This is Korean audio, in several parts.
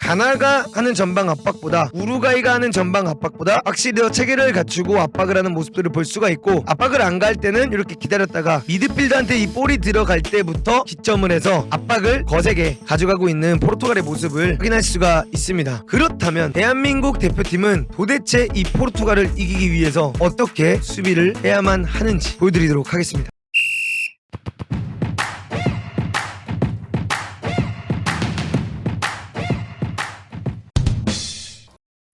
가나가 하는 전방 압박보다 우루과이가 하는 전방 압박보다 확실히 더 체계를 갖추고 압박을 하는 모습들을 볼 수가 있고, 압박을 안 갈 때는 이렇게 기다렸다가 미드필더한테 이 볼이 들어갈 때부터 기점을 해서 압박을 거세게 가져가고 있는 포르투갈의 모습을 확인할 수가 있습니다. 그렇다면 대한민국 대표팀은 도대체 이 포르투갈을 이기기 위해서 어떻게 수비를 해야만 하는지 보여드리도록 하겠습니다.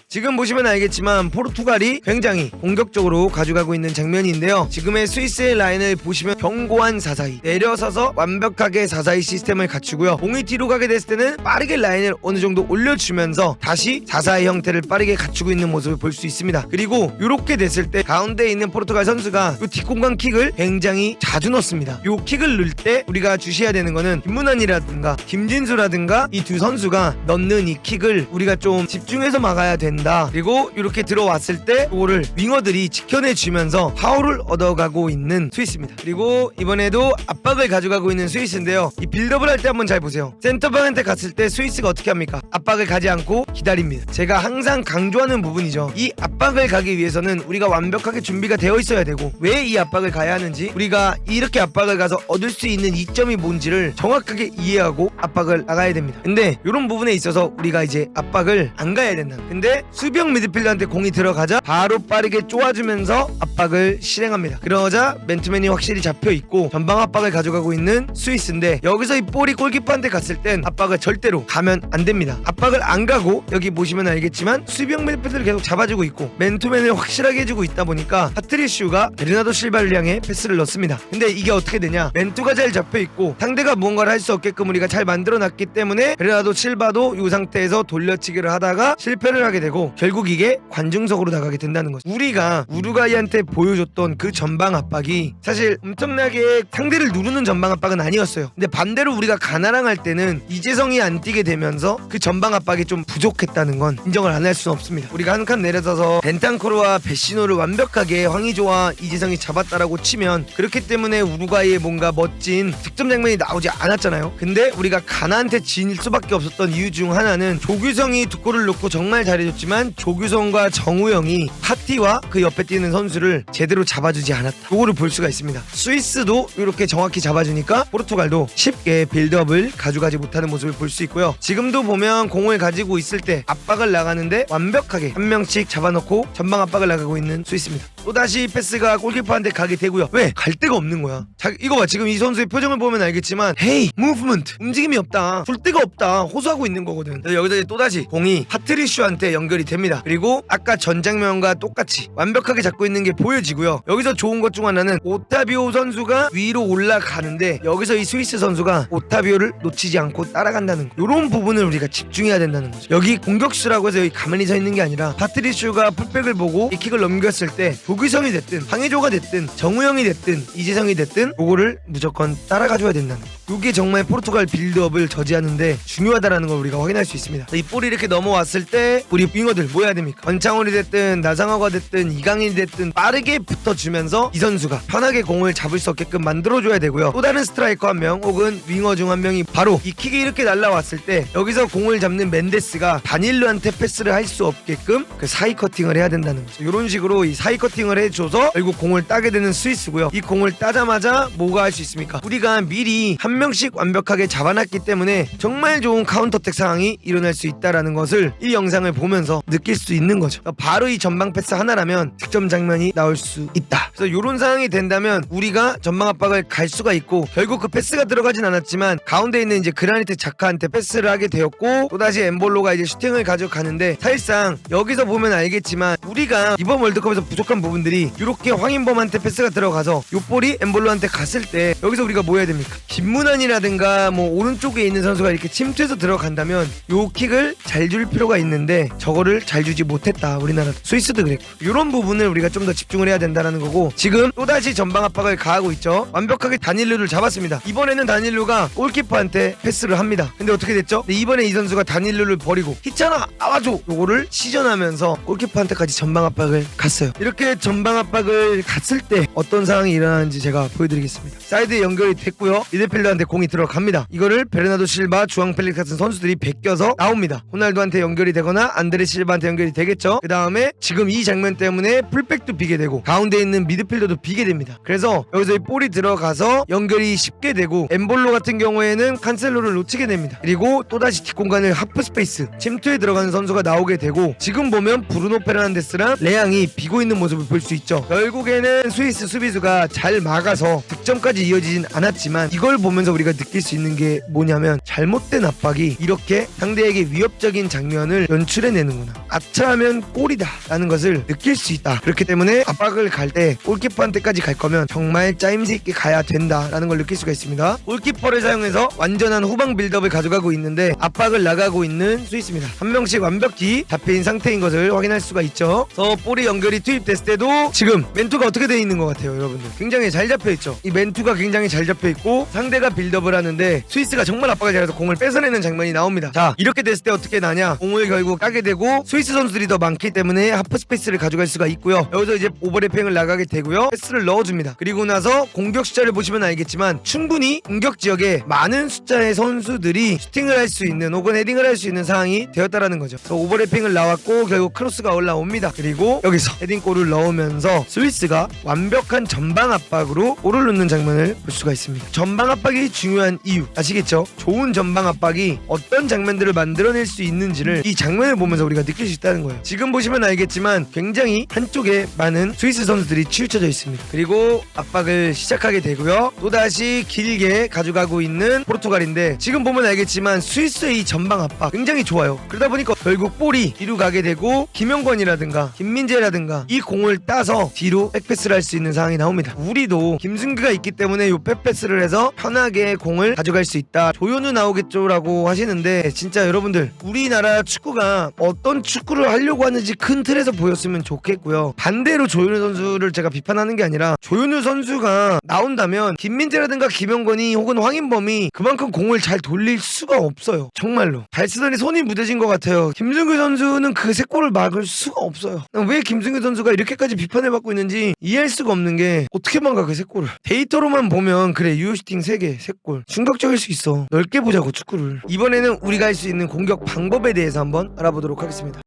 지금 보시면 알겠지만 포르투갈이 굉장히 공격적으로 가져가고 있는 장면인데요. 지금의 스위스의 라인을 보시면 견고한 4-4-2, 내려서서 완벽하게 4-4-2 시스템을 갖추고요. 공이 뒤로 가게 됐을 때는 빠르게 라인을 어느 정도 올려주면서 다시 4-4-2 형태를 빠르게 갖추고 있는 모습을 볼 수 있습니다. 그리고 이렇게 됐을 때 가운데에 있는 포르투갈 선수가 이 뒷공간 킥을 굉장히 자주 넣습니다. 이 킥을 넣을 때 우리가 주시해야 되는 거는 김문환이라든가 김진수라든가 이 두 선수가 넣는 이 킥을 우리가 좀 집중해서 막아야 된다. 그리고 이렇게 들어왔을 때 이거를 윙어들이 지켜내주면서 파울을 얻어가고 있는 스위스입니다. 그리고 이번에도 압박을 가져가고 있는 스위스인데요. 이 빌드업을 할 때 한번 잘 보세요. 센터방한테 갔을 때 스위스가 어떻게 합니까? 압박을 가지 않고 기다립니다. 제가 항상 강조하는 부분이죠. 이 압박을 가기 위해서는 우리가 완벽하게 준비가 되어 있어야 되고, 왜 이 압박을 가야 하는지, 우리가 이렇게 압박을 가서 얻을 수 있는 이점이 뭔지를 정확하게 이해하고 압박을 나가야 됩니다. 근데 이런 부분에 있어서 우리가 이제 압박을 안 가야 된다. 근데 수비형 미드필더한테 공이 들어가자 바로 빠르게 쪼아주면서 압박을 실행합니다. 그러자 맨투맨이 확실히 잡혀있고 전방 압박을 가져가고 있는 스위스인데, 여기서 이 볼이 골키퍼한테 갔을 땐 압박을 절대로 가면 안 됩니다. 압박을 안 가고 여기 보시면 알겠지만 수비형 미드필더를 계속 잡아주고 있고 맨투맨을 확실하게 해주고 있다 보니까 파트리슈가 베르나도 실바를 향해 패스를 넣습니다. 근데 이게 어떻게 되냐, 맨투가 잘 잡혀있고 상대가 무언가를 할 수 없게끔 우리가 잘 만들어놨기 때문에 베르나도 실바도 이 상태에서 돌려치기를 하다가 실패를 하게 되고 결국 이게 관중석으로 나가게 된다는 거죠. 우리가 우루과이한테 보여줬던 그 전방 압박이 사실 엄청나게 상대를 누르는 전방 압박은 아니었어요. 근데 반대로 우리가 가나랑 할 때는 이재성이 안 뛰게 되면서 그 전방 압박이 좀 부족했다는 건 인정을 안 할 수는 없습니다. 우리가 한 칸 내려서서 벤탄코르와 베시노를 완벽하게 황의조와 이재성이 잡았다라고 치면, 그렇기 때문에 우루과이의 뭔가 멋진 득점 장면이 나오지 않았잖아요. 근데 우리가 가나한테 질 수밖에 없었던 이유 중 하나는 조규성이 두 골을 넣고 정말 잘해줬지만 조규성과 정우영이 파티와 그 옆에 뛰는 선수를 제대로 잡아주지 않았다. 그거를 볼 수가 있습니다. 스위스도 이렇게 정확히 잡아주니까 포르투갈도 쉽게 빌드업을 가져가지 못하는 모습을 볼 수 있고요. 지금도 보면 공을 가지고 있을 때 압박을 나가는데 완벽하게 한 명씩 잡아놓고 전방 압박을 나가고 있는 스위스입니다. 또다시 패스가 골키퍼한테 가게 되고요. 왜? 갈 데가 없는 거야. 자, 이거 봐. 지금 이 선수의 표정을 보면 알겠지만 헤이 무브먼트, 움직임이 없다, 줄 데가 없다, 호소하고 있는 거거든. 여기서 이제 또다시 공이 파트리슈한테 연결이 됩니다. 그리고 아까 전 장면과 똑같이 완벽하게 잡고 있는 게 보여지고요. 여기서 좋은 것 중 하나는 오타비오 선수가 위로 올라가는데 여기서 이 스위스 선수가 오타비오를 놓치지 않고 따라간다는 거, 이런 부분을 우리가 집중해야 된다는 거죠. 여기 공격수라고 해서 여기 가만히 서 있는 게 아니라 파트리슈가 풀백을 보고 이 킥을 넘겼을 때 조규성이 됐든 황의조가 됐든 정우영이 됐든 이재성이 됐든 그거를 무조건 따라가줘야 된다는 거. 이게 정말 포르투갈 빌드업을 저지하는데 중요하다라는 걸 우리가 확인할 수 있습니다. 이 볼이 이렇게 넘어왔을 때 우리 윙어들 뭐 해야 됩니까? 권창훈이 됐든 나상호가 됐든 이강인이 됐든 빠르게 붙어주면서 이 선수가 편하게 공을 잡을 수 없게끔 만들어줘야 되고요. 또 다른 스트라이커 한 명 혹은 윙어 중 한 명이 바로 이 킥이 이렇게 날라왔을 때 여기서 공을 잡는 멘데스가 다닐루한테 패스를 할 수 없게끔 그 사이 커팅을 해야 된다는 거죠. 이런 식으로 이 사이 커팅을 해줘서 결국 공을 따게 되는 스위스고요. 이 공을 따자마자 뭐가 할 수 있습니까? 우리가 미리 한 명씩 완벽하게 잡아놨기 때문에 정말 좋은 카운터택 상황이 일어날 수 있다라는 것을 이 영상을 보면서 느낄 수 있는 거죠. 바로 이 전방 패스 하나라면 득점 장면이 나올 수 있다. 그래서 이런 상황이 된다면 우리가 전방 압박을 갈 수가 있고, 결국 그 패스가 들어가진 않았지만 가운데 있는 이제 그라니트 자카한테 패스를 하게 되었고, 또다시 엠볼로가 이제 슈팅을 가져가는데, 사실상 여기서 보면 알겠지만 우리가 이번 월드컵에서 부족한 부분들이 이렇게 황인범한테 패스가 들어가서 요 볼이 엠볼로한테 갔을 때 여기서 우리가 뭐 해야 됩니까? 김문환이라든가 뭐 오른쪽에 있는 선수가 이렇게 침투해서 들어간다면 요 킥을 잘 줄 필요가 있는데 저걸 저거를 잘 주지 못했다. 우리나라 스위스도 그랬고 이런 부분을 우리가 좀 더 집중을 해야 된다는 거고 지금 또다시 전방 압박을 가하고 있죠. 완벽하게 다닐루를 잡았습니다. 이번에는 다닐루가 골키퍼한테 패스를 합니다. 근데 어떻게 됐죠? 근데 이번에 이 선수가 다닐루를 버리고 희찬아 나와줘 요거를 시전하면서 골키퍼한테까지 전방 압박을 갔어요. 이렇게 전방 압박을 갔을 때 어떤 상황이 일어나는지 제가 보여드리겠습니다. 사이드에 연결이 됐고요. 미드필더한테 공이 들어갑니다. 이거를 베르나도 실바, 주앙 펠릭스 같은 선수들이 베껴서 나옵니다. 호날두한테 연결이 되거나 안드레 실바한테 연결이 되겠죠. 그 다음에 지금 이 장면 때문에 풀백도 비게 되고 가운데 있는 미드필더도 비게 됩니다. 그래서 여기서 이 볼이 들어가서 연결이 쉽게 되고 엠볼로 같은 경우에는 칸셀로를 놓치게 됩니다. 그리고 또다시 뒷공간을 하프 스페이스 침투에 들어가는 선수가 나오게 되고 지금 보면 브루노 페르난데스랑 레앙이 비고 있는 모습을 볼 수 있죠. 결국에는 스위스 수비수가 잘 막아서 득점까지 이어지진 않았지만 이걸 보면서 우리가 느낄 수 있는 게 뭐냐면 잘못된 압박이 이렇게 상대에게 위협적인 장면을 연출해내는구나. 아차하면 골이다 라는 것을 느낄 수 있다. 그렇기 때문에 압박을 갈 때 골키퍼한테까지 갈 거면 정말 짜임새 있게 가야 된다라는 걸 느낄 수가 있습니다. 골키퍼를 사용해서 완전한 후방 빌드업을 가져가고 있는데 압박을 나가고 있는 스위스입니다. 한 명씩 완벽히 잡힌 상태인 것을 확인할 수가 있죠. 그래서 볼이 연결이 투입됐을 때도 지금 멘투가 어떻게 되어 있는 것 같아요. 여러분들 굉장히 잘 잡혀있죠. 이 멘투가 굉장히 잘 잡혀있고 상대가 빌드업을 하는데 스위스가 정말 압박을 잘해서 공을 뺏어내는 장면이 나옵니다. 자 이렇게 됐을 때 어떻게 나냐, 공을 결국 까게 되고 스위스 선수들이 더 많기 때문에 하프 스페이스를 가져갈 수가 있고요. 여기서 이제 오버래핑을 나가게 되고요. 패스를 넣어줍니다. 그리고 나서 공격 숫자를 보시면 알겠지만 충분히 공격 지역에 많은 숫자의 선수들이 슈팅을 할 수 있는 혹은 헤딩을 할 수 있는 상황이 되었다라는 거죠. 그래서 오버래핑을 나왔고 결국 크로스가 올라옵니다. 그리고 여기서 헤딩골을 넣으면서 스위스가 완벽한 전방 압박으로 골을 넣는 장면을 볼 수가 있습니다. 전방 압박이 중요한 이유 아시겠죠? 좋은 전방 압박이 어떤 장면들을 만들어낼 수 있는지를 이 장면을 보면서 우리가 느낄 수 있다는 거예요. 지금 보시면 알겠지만 굉장히 한쪽에 많은 스위스 선수들이 치우쳐져 있습니다. 그리고 압박을 시작하게 되고요. 또다시 길게 가져가고 있는 포르투갈인데 지금 보면 알겠지만 스위스의 이 전방 압박 굉장히 좋아요. 그러다 보니까 결국 볼이 뒤로 가게 되고 김영권이라든가 김민재라든가 이 공을 따서 뒤로 백패스를 할 수 있는 상황이 나옵니다. 우리도 김승규가 있기 때문에 요 백패스를 해서 편하게 공을 가져갈 수 있다. 조현우 나오겠죠 라고 하시는데 진짜 여러분들 우리나라 축구가 어떤 축구를 하려고 하는지 큰 틀에서 보였으면 좋겠고요. 반대로 조현우 선수를 제가 비판하는 게 아니라 조현우 선수가 나온다면 김민재라든가 김영권이 혹은 황인범이 그만큼 공을 잘 돌릴 수가 없어요. 정말로 발스던에 손이 무뎌진 것 같아요. 김승규 선수는 그 세 골을 막을 수가 없어요. 왜 김승규 선수가 이렇게까지 비판을 받고 있는지 이해할 수가 없는 게 어떻게 막아 그 세 골을. 데이터로만 보면 그래 유효슈팅 3개 3골 충격적일 수 있어. 넓게 보자고 축구를. 이번에는 우리가 할 수 있는 공격 방법에 대해서 한번 알아보도록 하겠습니다.